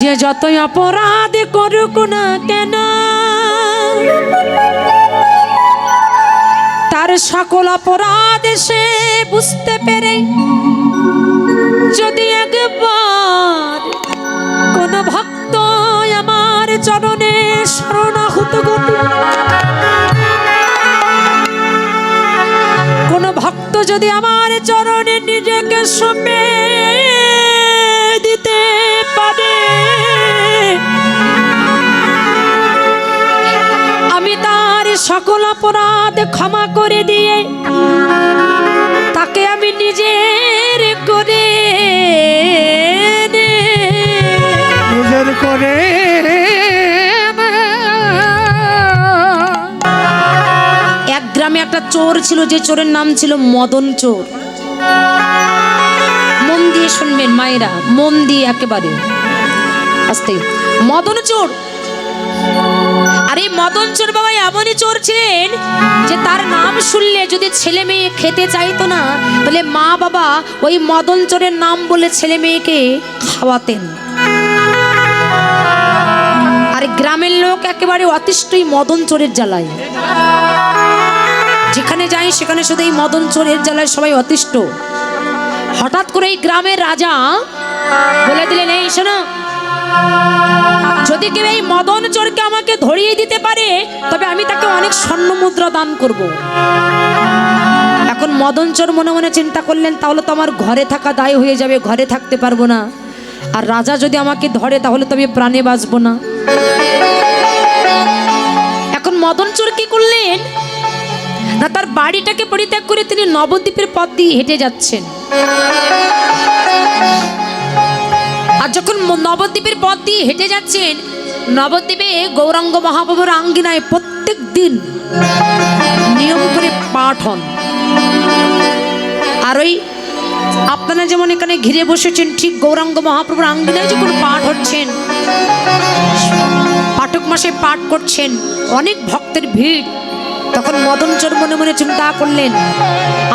যে যতই অপরাধ করুক না কেন তার সকল অপরাধ সে বুঝতে পেরে যদি একবার কোন ভক্ত আমার চরণে শরণাগত গতি কোন ভক্ত যদি আমার চরণে নিজেকে সঁপে দিতে পারে আমি তার সকল অপরাধ ক্ষমা করে দিয়ে তাকে আমি নিজের করে এক গ্রামে একটা চোর ছিল, যে চোরের নাম ছিল মদন চোর। মন দিয়ে শুনবেন মায়েরা, মন দিয়ে একেবারে আস্তে। মদন চোর, আর এই মদন চোর বাবা এমনই চোর ছিলেন যে তার নাম শুনলে যদি ছেলে মেয়ে খেতে চাইতো না তাহলে মা বাবা ওই মদন চোরের নাম বলে ছেলে মেয়েকে খাওয়াতেন। আর গ্রামের লোক একেবারে অতিষ্ঠই মদন চোরের জ্বালায়, যেখানে যাই সেখানে শুধু এই মদন চোরের জ্বালায় সবাই অতিষ্ঠ। হঠাৎ করে এই গ্রামের রাজা বলে দিলেন, এই শোনো, যদি কেউ এই মদন চোরকে আমাকে ধরিয়ে দিতে পারে তবে আমি তাকে অনেক স্বর্ণ মুদ্রা দান করব। এখন মদন চোর মনে মনে চিন্তা করলেন, তাহলে তো আমার ঘরে থাকা দায় হয়ে যাবে, ঘরে থাকতে পারবো না, আর রাজা যদি আমাকে ধরে তাহলে তো আমি প্রাণে বাঁচবো না। এখন মদন চোর কি করলেন না, তার বাড়িটাকে পরিত্যাগ করে তিনি নবদ্বীপের পথ দিয়ে হেঁটে যাচ্ছেন। আর যখন নবদ্বীপের পথ দিয়ে হেঁটে যাচ্ছেন, নবদ্বীপে গৌরাঙ্গ মহাপ্রভুর আঙ্গিনায় প্রত্যেক দিন নিয়ম করে পাঠ হন। আর ওই আপনারা যেমন এখানে ঘিরে বসেছেন, ঠিক গৌরাঙ্গ মহাপ্রভুর আঙ্গিনায় যখন পাঠ হচ্ছেন, পাঠক মাসে পাঠ করছেন, অনেক ভক্তের ভিড়। তখন মদন চোর মনে মনে চিন্তা করলেন,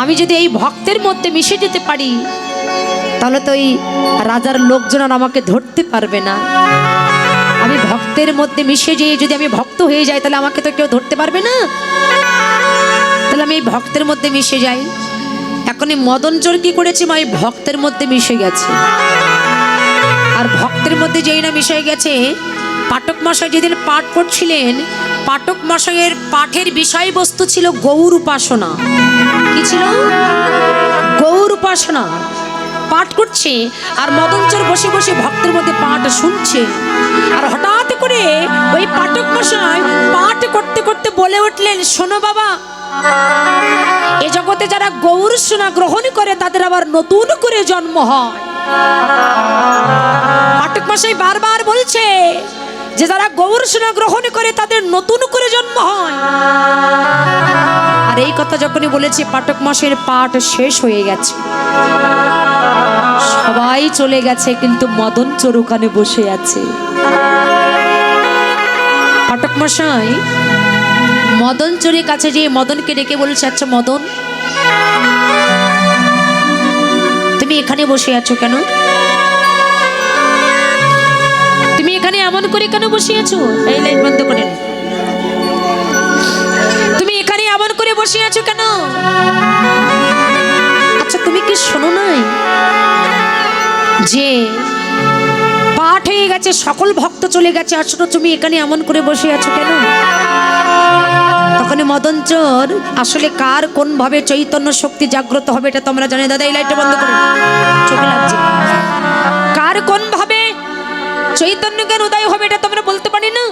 আমি যদি এই ভক্তের মধ্যে মিশে যেতে পারি তাহলে তো এই রাজার লোকজন আর আমাকে ধরতে পারবে না। আমি ভক্তের মধ্যে মিশে যেয়ে যদি আমি ভক্ত হয়ে যাই তাহলে আমাকে তো কেউ ধরতে পারবে না, তাহলে আমি এই ভক্তের মধ্যে মিশে যাই। এখন এই মদন চোর কি করেছে, মা এই ভক্তের মধ্যে মিশে গেছে। আর ভক্তের মধ্যে যেই না মিশে গেছে, পাঠক মশাই যেদিন পাঠ করছিলেন, পাঠক মশাইয়ের পাঠের বিষয়বস্তু ছিল গৌর উপাসনা। কি ছিল? গৌর উপাসনা পাঠ করছে, আর মদন চোর বসে বসে ভক্তের মধ্যে পাঠ শুনছে। আর হঠাৎ করে ওই পাঠক মশাই পাঠ করতে করতে বলে উঠলেন, শোনো বাবা, এ জগতে যারা গৌর সোনা গ্রহণ করে তাদের আবার নতুন করে জন্ম হয়। পাঠক মশাই বারবার বলছে যে যারা গৌর সোনা গ্রহণ করে তাদের নতুন করে জন্ম হয়। আর এই কথা যখনই বলেছে, পাঠক মশাইয়ের পাঠ শেষ হয়ে গেছে, সবাই চলে গেছে, কিন্তু মদন চোর ওখানে বসে আছে। পাঠক মশাই মদন চোরের কাছে যে মদনকে ডেকে বলছে, আচ্ছা মদন, তুমি এখানে বসে আছো কেন? তুমি এখানে এমন করে কেন বসে আছো? এই লাইট বন্ধ করেন। তুমি এখানে এমন করে বসে আছো কেন? আচ্ছা তুমি কি শোনো নাই যে পাঠ হয়ে গেছে, সকল ভক্ত চলে গেছে, আসলে তুমি এখানে এমন করে বসে আছো কেন? তখন মদন চোর, আসলে কার কোন ভাবে চৈতন্য শক্তি জাগ্রত হবে এটা তোমরা জানো। দাদা এই লাইটটা বন্ধ করো, চোখে লাগছে। কার কোন ভাবে চৈতন্য জ্ঞান উদয় হবে এটা তোমরা বলতে পারি না।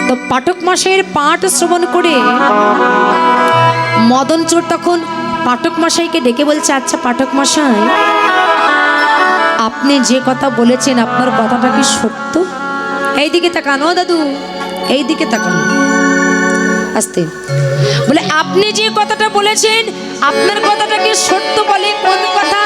তো পাঠক মশাইয়ের পাঠ শ্রবণ করে মদন চোর তখন পাঠক মশাইকে ডেকে বলছে, আচ্ছা পাঠক মশাই, আপনি যে কথা বলেছেন আপনার কথাটা কি সত্য? এইদিকে তাকানো দাদু, এইদিকে তাকানো, আস্তে বলে, আপনি যে কথাটা বলেছেন আপনার কথাটা কি সত্য? বলে কোন কথা?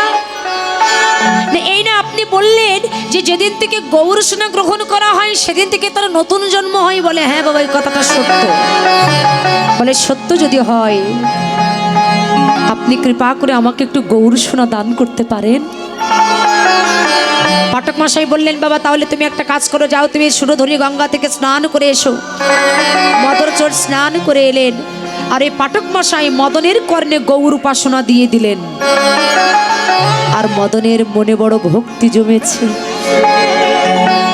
এই না আপনি বললেন যে যেদিন থেকে গৌর সোনা গ্রহণ করা হয় সেদিন থেকে তার নতুন জন্ম হয়। বলে হ্যাঁ বাবা, এই কথাটা সত্য। বলে সত্য যদি হয় আপনি কৃপা করে আমাকে একটু গৌর সোনা দান করতে পারেন? পাঠক মশাই বললেন, বাবা তাহলে তুমি একটা কাজ করো, যাও তুমি সুরধনী গঙ্গা থেকে স্নান করে এসো। মদন চোর স্নান করে এলেন, আর এই পাঠক মশাই মদনের কর্ণে গৌর উপাসনা দিয়ে দিলেন। আর মদনের মনে বড় ভক্তি জমেছে,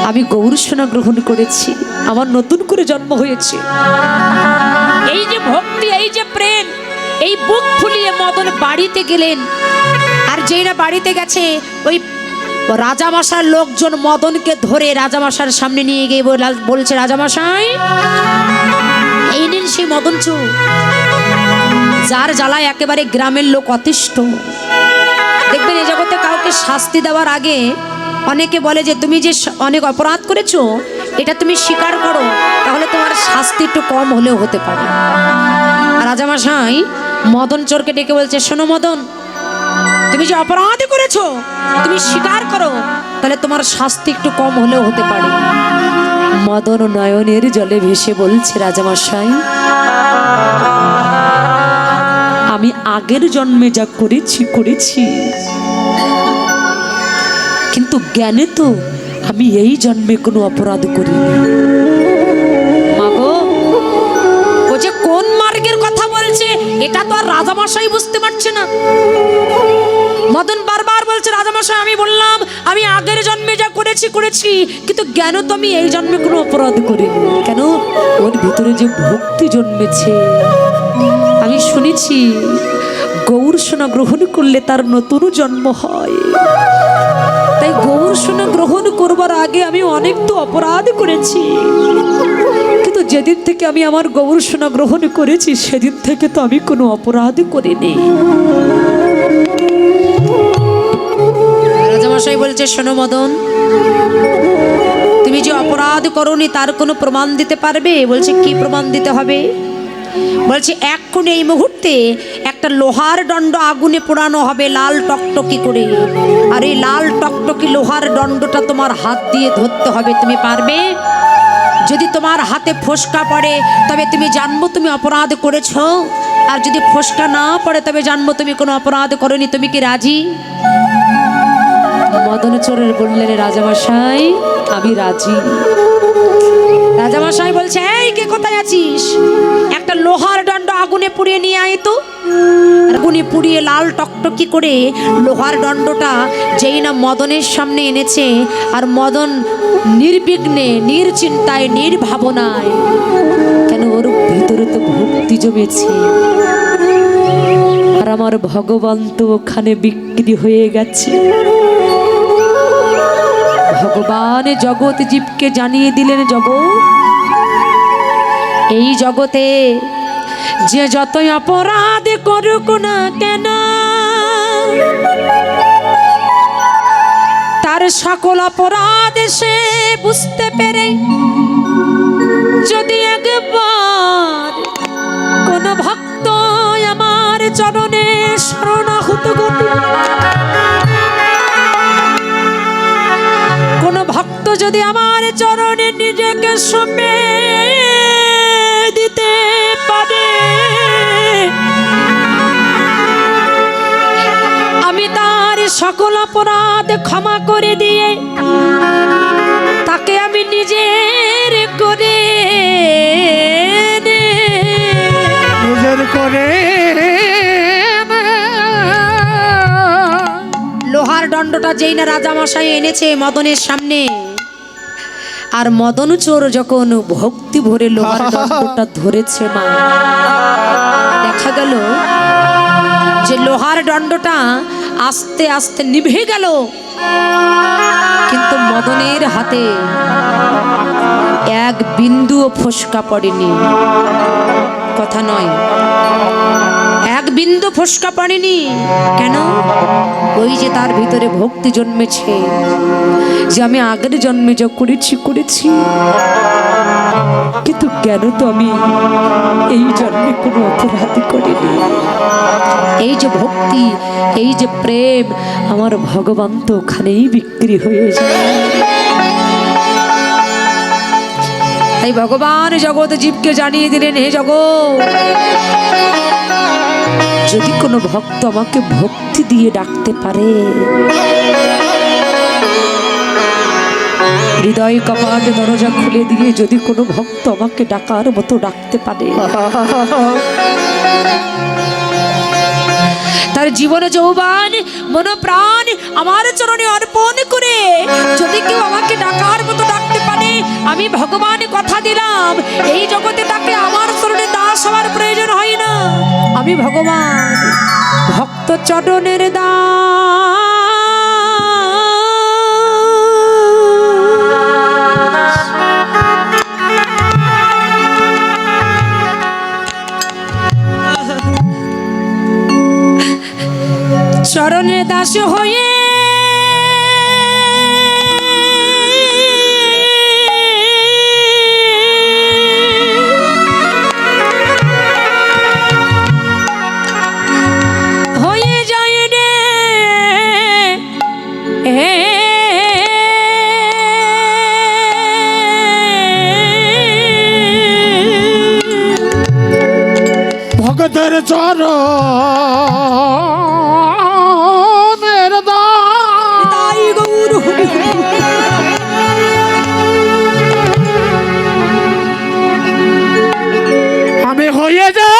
আমি গৌর সোনা গ্রহণ করেছি, আমার নতুন করে জন্ম হয়েছে। এই যে ভক্তি, এই যে প্রেম, এই বুক ফুলিয়ে মদন বাড়িতে গেলেন। আর যেই না বাড়িতে গেছে, ওই রাজামশার লোকজন মদনকে ধরে রাজামশার সামনে নিয়ে গিয়ে বলছে, রাজামশাই এই নিন সেই মদন চোর, যার জ্বালায় একেবারে গ্রামের লোক অতিষ্ঠ। দেখবেন এই জগতে কাউকে শাস্তি দেওয়ার আগে অনেকে বলে যে তুমি যে অনেক অপরাধ করেছো এটা তুমি স্বীকার করো, তাহলে তোমার শাস্তি একটু কম হলেও হতে পারে। রাজামশাই মদন চোরকে ডেকে বলছে, শোনো মদন, তুমি যে অপরাধ করেছো তুমি স্বীকার করো, তাহলে তোমার শাস্তি একটু কম হলেও হতে পারে। মদন নয়নের জলে ভেসে বলছে, রাজামশাই আমি আগের জন্মে যা করেছি, কিন্তু জ্ঞানে তো আমি এই জন্মে কোনো অপরাধ করিনি। মাগো, ও যে কোন মার্গের কথা বলছে এটা তো আর রাজামশাই বুঝতে পারছে না। মদন বারবার বলছে, রাজামশাই আমি বললাম আমি আগের জন্মে যা করেছি, কিন্তু জ্ঞান তো আমি এই জন্মে কোনো অপরাধ করিনি। কেন? ওর ভিতরে যে ভক্তি জন্মেছে, আমি শুনেছি গৌর সোনা গ্রহণ করলে তার নতুন জন্ম হয়। তাই গৌর সোনা গ্রহণ করবার আগে আমি অনেক তো অপরাধ করেছি, কিন্তু যেদিন থেকে আমি আমার গৌর সোনা গ্রহণ করেছি সেদিন থেকে তো আমি কোনো অপরাধ করিনি। রাজামশাই বলছে, শোনো মদন, তুমি যে অপরাধ করোনি তার কোনো প্রমাণ দিতে পারবে? বলছে, কি প্রমাণ দিতে হবে? বলছে, এক্ষুনি এই মুহূর্তে একটা লোহার দণ্ড আগুনে পোড়ানো হবে লাল টকটকি করে, আর এই লাল টকটকি লোহার দণ্ডটা তোমার হাত দিয়ে ধরতে হবে। তুমি পারবে? যদি তোমার হাতে ফোসকা পড়ে তবে তুমি জানবো তুমি অপরাধ করেছ, আর যদি ফোসকা না পড়ে তবে জানবো তুমি কোনো অপরাধ করোনি। তুমি কি রাজি? মদন চোরের বললেন, রাজামশাই আমি রাজি। রাজামশাই বলছে, এই কে কোথায় আছিস? একটা লোহার দণ্ড আগুনে পুড়িয়ে নিয়ে আয় তো। আগুনে পুড়িয়ে লাল টকটকি করে লোহার দণ্ডটা যেই না মদনের সামনে এনেছে, আর মদন নির্বিঘ্নে, নির্চিন্তায়, নির্ভাবনায়, কেন ওর ভিতরে তো ভক্তি জমেছে। আর আমার ভগবান তো ওখানে বিক্রি হয়ে গেছে। ভগবান জগৎ জীবকে জানিয়ে দিলেন, জগৎ এই জগতে যে যতই অপরাধ করুক না কেন তার সকল অপরাধ সে বুঝতে পেরে যদি একবার কোন ভক্ত আমার চরণে শরণাগত গতি, কোন ভক্ত যদি আমার চরণে নিজেকে সঁপে দিতে পারে, আমি তার সকল অপরাধ ক্ষমা করে দিয়ে তাকে আমি নিজের করে লোহার দণ্ডটা যেই না রাজামশাই এনেছে মদনের সামনে, আর মদন চোর যখন ভক্তি ভরে লোহার দণ্ডটা ধরেছে, মা দেখা গেল যে লোহার দণ্ডটা আস্তে আস্তে নিভে গেল, কিন্তু মদনের হাতে এক বিন্দুও ফোসকা পড়েনি। কথা নয়, এক বিন্দু ফোসকা পড়েনি। কেন? ওই যে তার ভিতরে ভক্তি জন্মেছে, যে আমি আগের জন্মে যা করেছি, কিন্তু কেন তো আমি এই জন্মে কোনো অপরাধ করিনি। এই যে ভক্তি, এই যে প্রেম, আমার ভগবান তো ওখানেই বিক্রি হয়ে যায়। তাই ভগবান জগৎ জীবকে জানিয়ে দিলেন, হে জগৎ, যদি কোনো ভক্ত আমাকে ভক্তি দিয়ে ডাকতে পারে হৃদয় কপাট দরজা খুলে দিয়ে যদি কোনো ভক্ত আমাকে ডাকার মতো ডাকতে পারে, তার জীবন যৌবন মন প্রাণ আমার চরণে অর্পণ করে যদি কেউ আমাকে ডাকার মতো ডাকতে পারে, আমি ভগবান কথা দিলাম এই জগতে তাকে আমার চরণে দাস হওয়ার প্রয়োজন হয় না। আমি ভগবান ভক্ত চরণের দাস। চরণের দাস হয়ে যায় রে ভগতের চরণ আমি হয়ে যা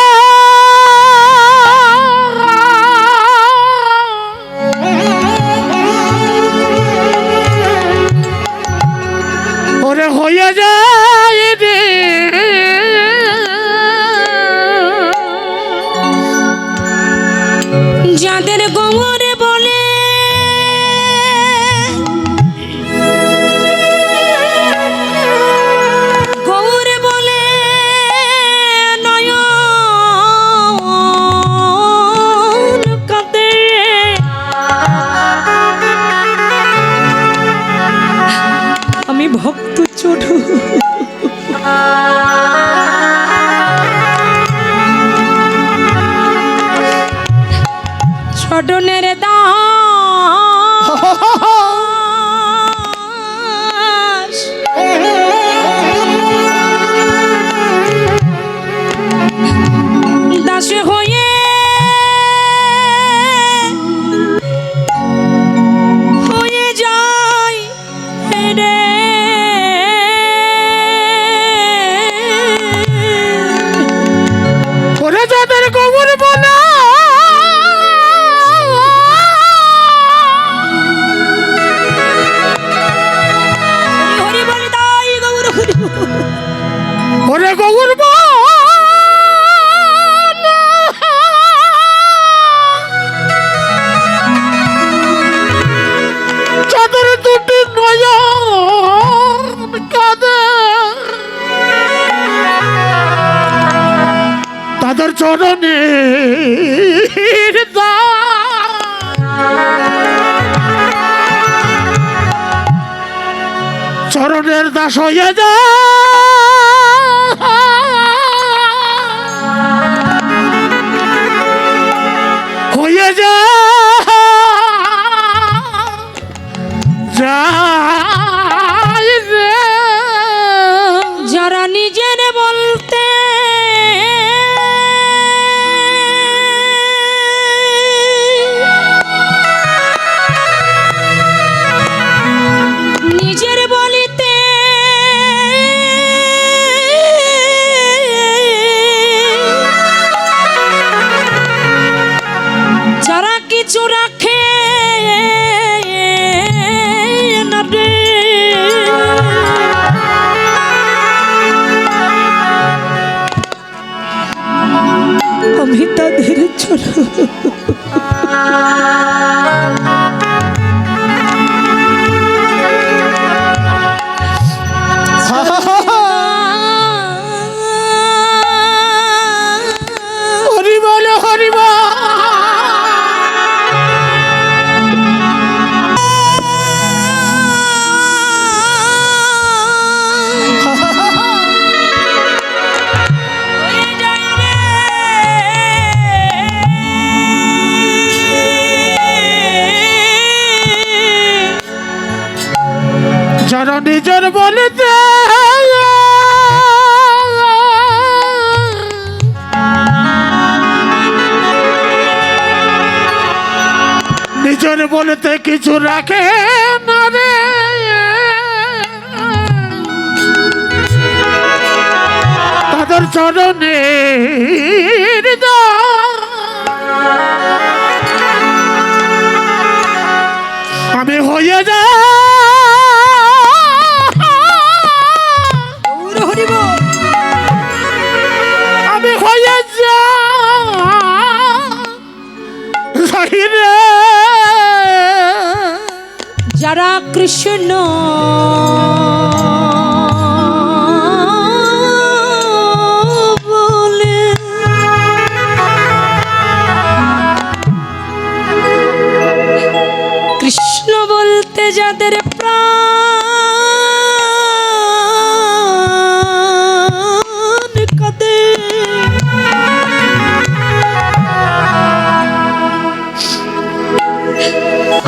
ওরে হয়ে যায় রে যাদের গোমরে বলে গৌরে বলে নয়ন কাঁদে, আমি ভক্ত ছোট চরণের দাস। দাস হয়ে যায় রে ওরে যাদের গোবর বলা ওরে গৌর চাদর দুটি নয়ন কাঁদে, তাদের চরণে চরণের দাস হয়ে যা হয়ে যা যারা নিজের বলতে নিজের বলিতে যারা কিছু রাখে না রে, আমি তাদের জন্য হরিবল হরিবল যারা নিজের বলতে নিজের বলতে কিছু রাখে না রে, চরণের দাস আমি হয়ে যা আমি হয়ে যাই রে যারা কৃষ্ণ বলে কৃষ্ণ বলতে যাদের প্রাণ কাঁদে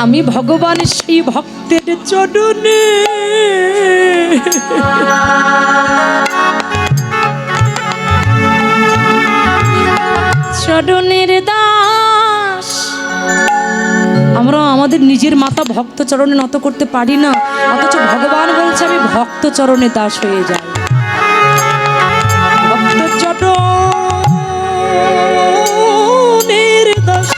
আমি ভগবান সেই ভক্তের চরণে চরণের দাস। আমরা আমাদের নিজের মাতা ভক্ত চরণে নত করতে পারি না, অথচ ভগবান বলছে আমি ভক্ত চরণে দাস হয়ে যাই। ভক্ত চরণের দাস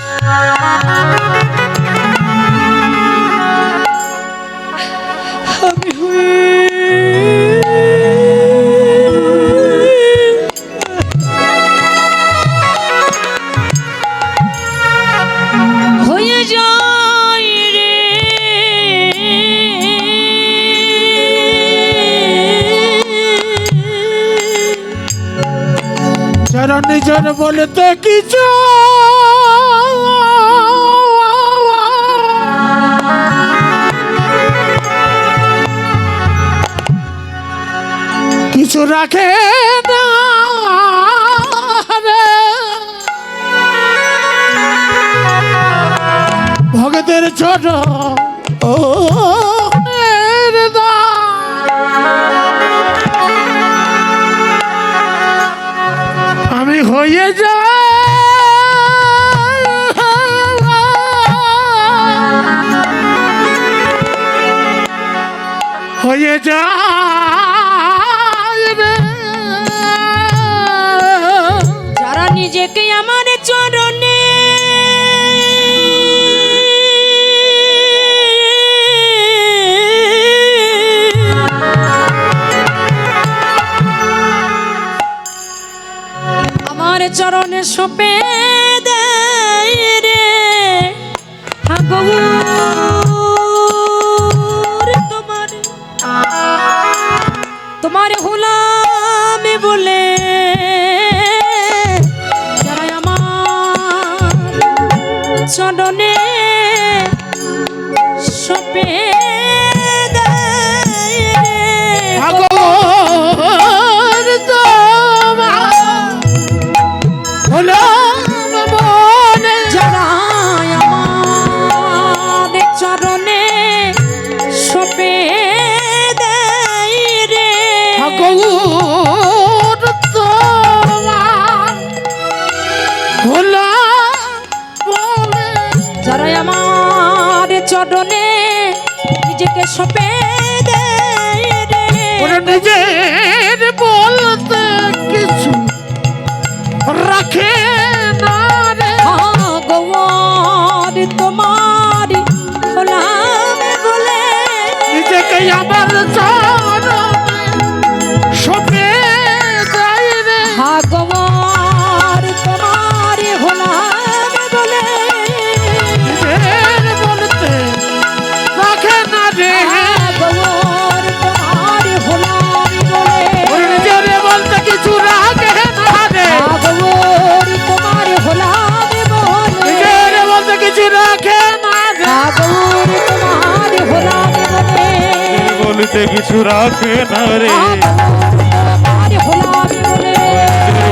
আমি হয়ে যাই রে যারা নিজের বলতে কিছু কিছু রাখে না রে। ভগতের ছোট ও আমি হয়ে যা হয়ে যা যারা নিজেকে আমার চরণে আমার চরণে সঁপে দেয় রে গৌর তোমার হুলামে বলে যারা আমার চরণে সঁপে দেয় রে আগর হলো মনে যারা আমার চরণে সঁপে দেয় রে আগর হলো মনে যারা আমার চরণে নিজেকে সঁপে দেয় রে ওরা নিজের বলতে কিছু রাখে না রে গৌর তোমার হলাম বলে নিজেকে আমার চরণে সঁপে দেয় রে গৌর তোমার হলাম বলে নিজের বলতে রাখে না রে গৌর তোমার হলাম বলে ওরা নিজের বলতে কিছু রাখে না রে গৌর তোমার হলাম বলে নিজের বলতে কিছু রাখে না রে গৌর তোমার হলাম বলে বলতে কিছু রাখে না রে তোমার হলাম বলে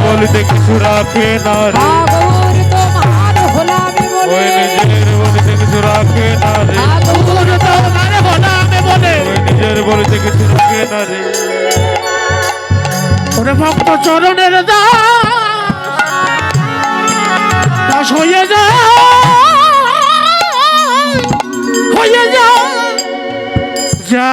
বলতে কিছু রাখে না রে গৌর তোমার হলাম ওই বলে নিজের বলতে কিছু রাখে না রে তোর তোমার বলামে বলে ওই নিজের বলতে কিছু রাখে না রে ওরে ভক্ত চরণের দাস হয়ে যা হয়ে যা যা